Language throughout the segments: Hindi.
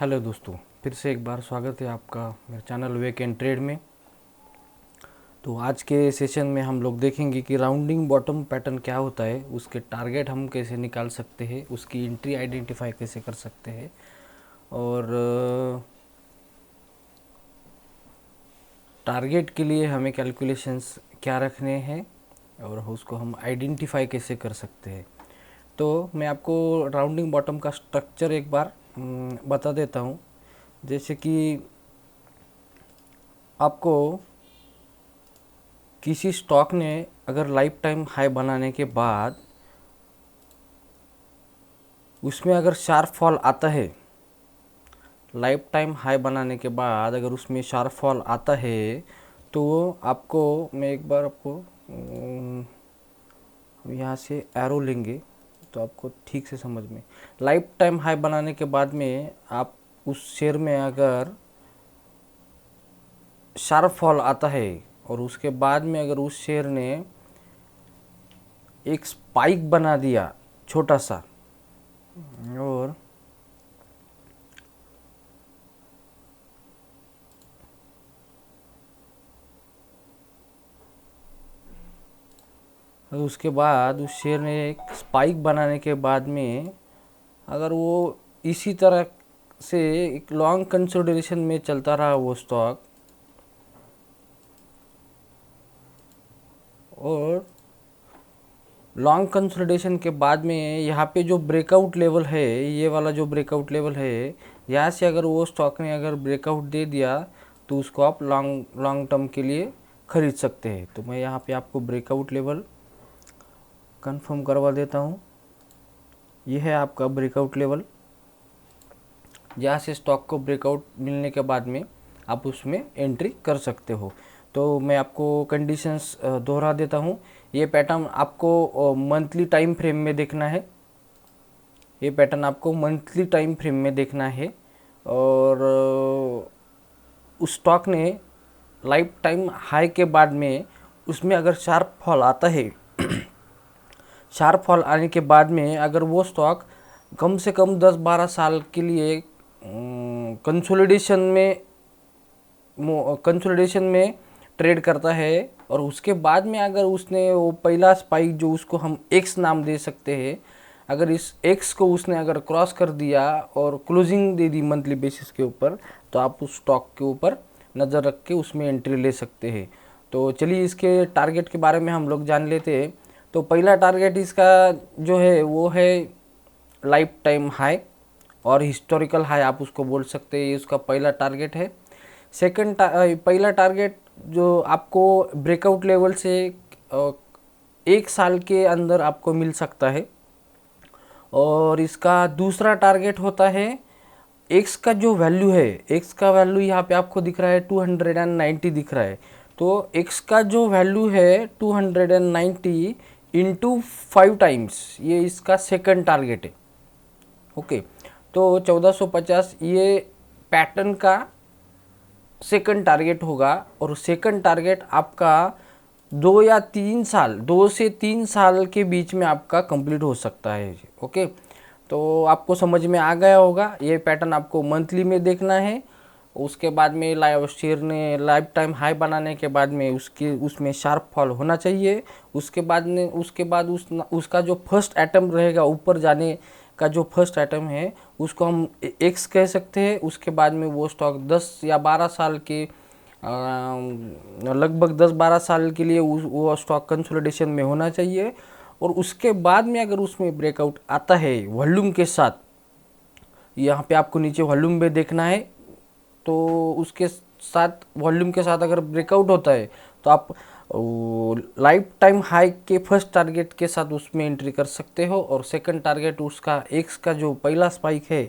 हेलो दोस्तों, फिर से एक बार स्वागत है आपका मेरे चैनल वेक एंड ट्रेड में। तो आज के सेशन में हम लोग देखेंगे कि राउंडिंग बॉटम पैटर्न क्या होता है, उसके टारगेट हम कैसे निकाल सकते हैं, उसकी एंट्री आइडेंटिफाई कैसे कर सकते हैं और टारगेट के लिए हमें कैलकुलेशंस क्या रखने हैं और उसको हम आइडेंटिफाई कैसे कर सकते हैं। तो मैं आपको राउंडिंग बॉटम का स्ट्रक्चर एक बार बता देता हूँ। जैसे कि आपको किसी स्टॉक ने अगर लाइफ टाइम हाई बनाने के बाद उसमें अगर शार्प फॉल आता है, लाइफ टाइम हाई बनाने के बाद अगर उसमें शार्प फॉल आता है तो आपको मैं एक बार आपको यहाँ से एरो लेंगे तो आपको ठीक से समझ में। लाइफ टाइम हाई बनाने के बाद में आप उस शेयर में अगर शार्प फॉल आता है और उसके बाद में अगर उस शेयर ने एक स्पाइक बना दिया छोटा सा और उसके बाद उस शेयर ने एक स्पाइक बनाने के बाद में अगर वो इसी तरह से एक लॉन्ग कंसोलिडेशन में चलता रहा वो स्टॉक और लॉन्ग कंसोलिडेशन के बाद में यहाँ पे जो ब्रेकआउट लेवल है, ये वाला जो ब्रेकआउट लेवल है, यहाँ से अगर वो स्टॉक ने अगर ब्रेकआउट दे दिया तो उसको आप लॉन्ग टर्म के लिए ख़रीद सकते हैं। तो मैं यहाँ पे आपको ब्रेकआउट लेवल कंफर्म करवा देता हूँ। ये है आपका ब्रेकआउट लेवल, जहाँ से स्टॉक को ब्रेकआउट मिलने के बाद में आप उसमें एंट्री कर सकते हो। तो मैं आपको कंडीशंस दोहरा देता हूँ। ये पैटर्न आपको मंथली टाइम फ्रेम में देखना है, ये पैटर्न आपको मंथली टाइम फ्रेम में देखना है और उस स्टॉक ने लाइफ टाइम हाई के बाद में उसमें अगर शार्प फॉल आता है शार्प फॉल आने के बाद में अगर वो स्टॉक कम से कम 10-12 साल के लिए कंसोलिडेशन में ट्रेड करता है और उसके बाद में अगर उसने वो पहला स्पाइक जो उसको हम एक्स नाम दे सकते हैं, अगर इस एक्स को उसने अगर क्रॉस कर दिया और क्लोजिंग दे दी मंथली बेसिस के ऊपर, तो आप उस स्टॉक के ऊपर नज़र रख के उसमें एंट्री ले सकते हैं। तो चलिए इसके टारगेट के बारे में हम लोग जान लेते हैं। तो पहला टारगेट इसका जो है वो है लाइफ टाइम हाई और हिस्टोरिकल हाई, आप उसको बोल सकते हैं, ये उसका पहला टारगेट है। पहला टारगेट जो आपको ब्रेकआउट लेवल से 1 साल के अंदर आपको मिल सकता है और इसका दूसरा टारगेट होता है एक्स का जो वैल्यू है, एक्स का वैल्यू यहाँ पे आपको दिख रहा है 290 दिख रहा है। तो एक्स का जो वैल्यू है 290 इंटू 5 टाइम्स, ये इसका सेकंड टारगेट है। ओके, तो 1450 ये पैटर्न का सेकंड टारगेट होगा और सेकंड टारगेट आपका 2 से 3 साल के बीच में आपका कंप्लीट हो सकता है। ओके, तो आपको समझ में आ गया होगा। ये पैटर्न आपको मंथली में देखना है। उसके बाद में शेयर ने लाइफ टाइम हाई बनाने के बाद में उसमें शार्प फॉल होना चाहिए। उसके बाद उसका जो फर्स्ट एटम्प्ट रहेगा ऊपर जाने का, जो फर्स्ट आइटम है उसको हम एक्स कह सकते हैं। उसके बाद में वो स्टॉक 10 या 12 साल के लगभग 10-12 साल के लिए वो स्टॉक कंसोलिडेशन में होना चाहिए और उसके बाद में अगर उसमें ब्रेकआउट आता है वॉल्यूम के साथ, यहाँ पे आपको नीचे वॉल्यूम में देखना है, तो उसके साथ वॉल्यूम के साथ अगर ब्रेकआउट होता है तो आप लाइफ टाइम हाई के फर्स्ट टारगेट के साथ उसमें एंट्री कर सकते हो और सेकंड टारगेट उसका एक्स का जो पहला स्पाइक है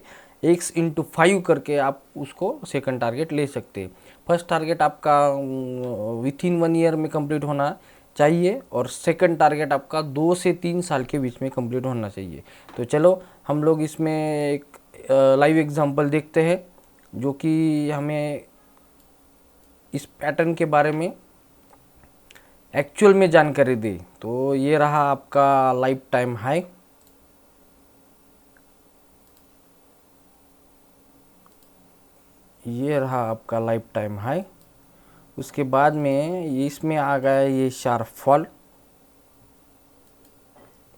एक्स इंटू 5 करके आप उसको सेकंड टारगेट ले सकते हैं। फर्स्ट टारगेट आपका विथ इन 1 ईयर में कंप्लीट होना चाहिए और सेकंड टारगेट आपका 2 से 3 साल के बीच में कंप्लीट होना चाहिए। तो चलो हम लोग इसमें एक लाइव एग्जांपल देखते हैं जो कि हमें इस पैटर्न के बारे में एक्चुअल में जानकारी दे। तो ये रहा आपका लाइफ टाइम हाई ये रहा आपका लाइफ टाइम हाई। उसके बाद में ये इसमें आ गया ये शार्प फॉल,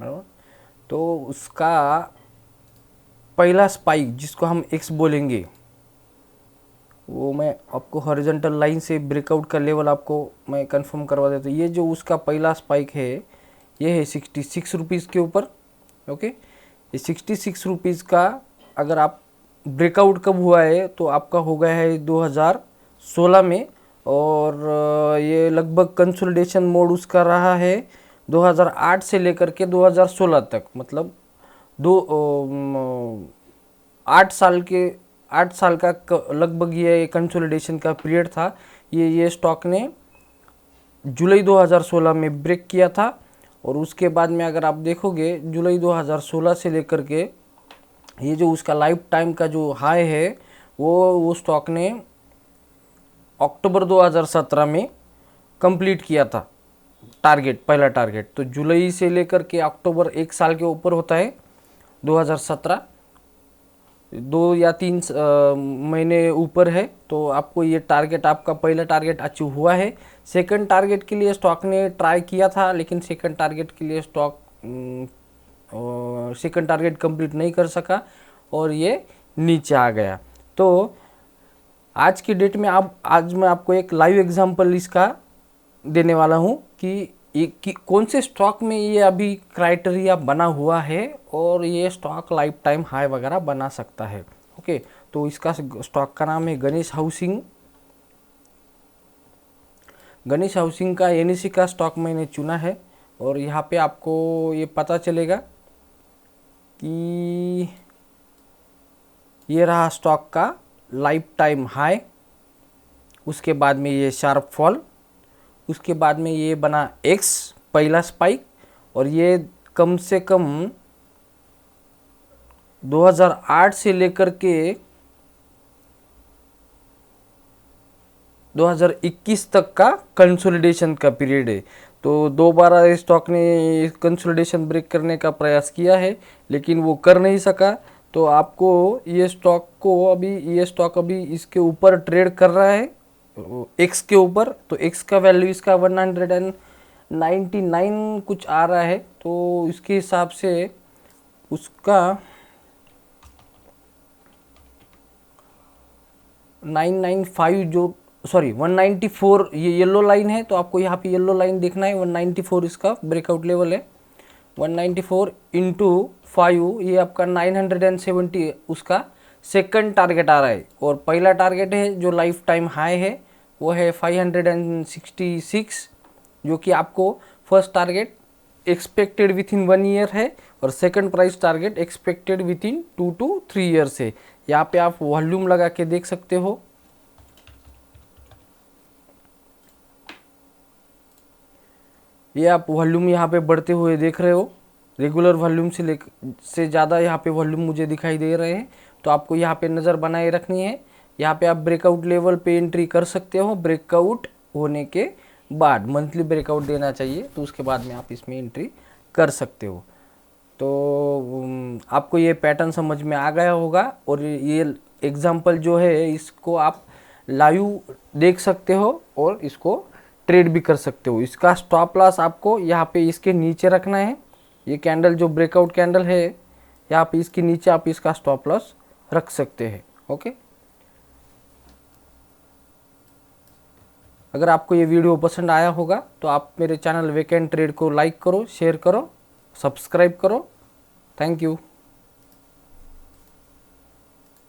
बराबर। तो उसका पहला स्पाइक जिसको हम एक्स बोलेंगे, वो मैं आपको हॉरिजॉन्टल लाइन से ब्रेकआउट का लेवल आपको मैं कंफर्म करवा देता हूँ। ये जो उसका पहला स्पाइक है ये है 66 रुपीज़ के ऊपर, ओके। ये 66 रुपीज़ का अगर आप ब्रेकआउट कब हुआ है तो आपका हो गया है 2016 में, और ये लगभग कंसोलिडेशन मोड उसका रहा है 2008 से लेकर के 2016 तक, मतलब 8 साल का लगभग ये कंसोलिडेशन का पीरियड था। ये स्टॉक ने जुलाई 2016 में ब्रेक किया था, और उसके बाद में अगर आप देखोगे जुलाई 2016 से लेकर के ये जो उसका लाइफ टाइम का जो हाई है वो स्टॉक ने अक्टूबर 2017 में कंप्लीट किया था टारगेट, पहला टारगेट। तो जुलाई से लेकर के अक्टूबर 1 साल के ऊपर होता है 2017, 2 या 3 महीने ऊपर है। तो आपको ये टारगेट, आपका पहला टारगेट अचीव हुआ है। सेकंड टारगेट के लिए स्टॉक ने ट्राई किया था, लेकिन सेकंड टारगेट के लिए स्टॉक सेकंड टारगेट कंप्लीट नहीं कर सका और ये नीचे आ गया। तो आज की डेट में आज मैं आपको एक लाइव एग्जांपल इसका देने वाला हूँ कि कौन से स्टॉक में ये अभी क्राइटेरिया बना हुआ है और ये स्टॉक लाइफ टाइम हाई वगैरह बना सकता है, ओके। तो इसका स्टॉक का नाम है गणेश हाउसिंग। गणेश हाउसिंग का एनएससी का स्टॉक मैंने चुना है, और यहाँ पे आपको ये पता चलेगा कि ये रहा स्टॉक का लाइफ टाइम हाई, उसके बाद में ये शार्प फॉल, उसके बाद में ये बना एक्स पहला स्पाइक, और ये कम से कम 2008 से लेकर के 2021 तक का कंसोलिडेशन का पीरियड है। तो दोबारा स्टॉक ने कंसोलिडेशन ब्रेक करने का प्रयास किया है, लेकिन वो कर नहीं सका। तो आपको ये स्टॉक अभी इसके ऊपर ट्रेड कर रहा है एक्स के ऊपर। तो एक्स का वैल्यू इसका 199 कुछ आ रहा है, तो इसके हिसाब से उसका 194 ये येलो लाइन है। तो आपको यहाँ पे येलो लाइन देखना है, 194 इसका ब्रेकआउट लेवल है। 194 इंटू 5 ये आपका 970 उसका सेकंड टारगेट आ रहा है, और पहला टारगेट है जो लाइफ टाइम हाई है वो है 566, जो कि आपको first target expected with in 1 year है, और second price target expected with in 2 to 3 years है। यहाँ पे आप वॉल्यूम लगा के देख सकते हो। ये आप वॉल्यूम यहाँ पे बढ़ते हुए देख रहे हो, रेगुलर वॉल्यूम से ज़्यादा यहाँ पे वॉल्यूम मुझे दिखाई दे रहे हैं। तो आपको यहाँ पे नज़र बनाए रखनी है। यहाँ पे आप ब्रेकआउट लेवल पे एंट्री कर सकते हो। ब्रेकआउट होने के बाद मंथली ब्रेकआउट देना चाहिए, तो उसके बाद में आप इसमें एंट्री कर सकते हो। तो आपको ये पैटर्न समझ में आ गया होगा, और ये एग्जाम्पल जो है इसको आप लाइव देख सकते हो और इसको ट्रेड भी कर सकते हो। इसका स्टॉप लॉस आपको यहाँ पे इसके नीचे रखना है। ये कैंडल जो ब्रेकआउट कैंडल है यहाँ पे इसके नीचे आप इसका स्टॉप लॉस रख सकते हैं, ओके। अगर आपको ये वीडियो पसंद आया होगा तो आप मेरे चैनल वीकेंड ट्रेड को लाइक करो, शेयर करो, सब्सक्राइब करो। Thank you.